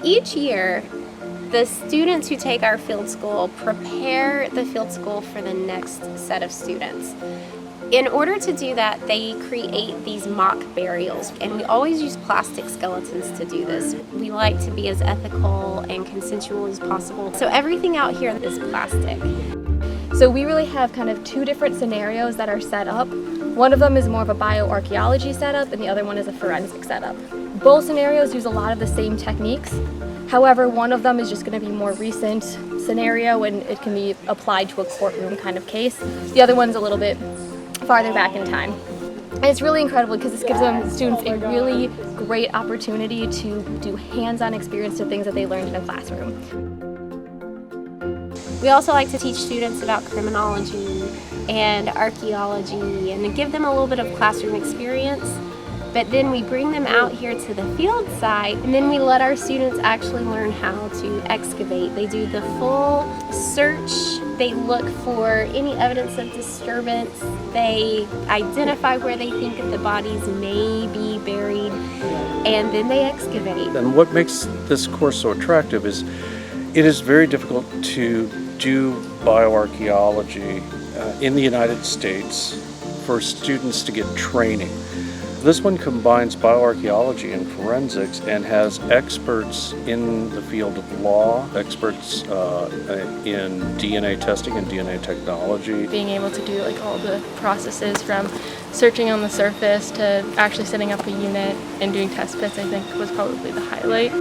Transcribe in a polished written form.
each year, the students who take our field school prepare the field school for the next set of students. In order to do that, they create these mock burials, and we always use plastic skeletons to do this. We like to be as ethical and consensual as possible, so everything out here is plastic. So we really have kind of two different scenarios that are set up. One of them is more of a bioarchaeology setup, and the other one is a forensic setup. Both scenarios use a lot of the same techniques. However, one of them is just going to be more recent scenario, and it can be applied to a courtroom kind of case. The other one's a little bit farther back in time. And it's really incredible because this gives them students a really great opportunity to do hands-on experience to things that they learned in a classroom. We also like to teach students about criminology and archaeology and give them a little bit of classroom experience. But then we bring them out here to the field site, and then we let our students actually learn how to excavate. They do the full search. They look for any evidence of disturbance. They identify where they think that the bodies may be buried, and then they excavate. And what makes this course so attractive is it is very difficult to do bioarchaeology in the United States for students to get training. This one combines bioarchaeology and forensics and has experts in the field of law, experts in DNA testing and DNA technology. Being able to do like all the processes from searching on the surface to actually setting up a unit and doing test pits, I think was probably the highlight.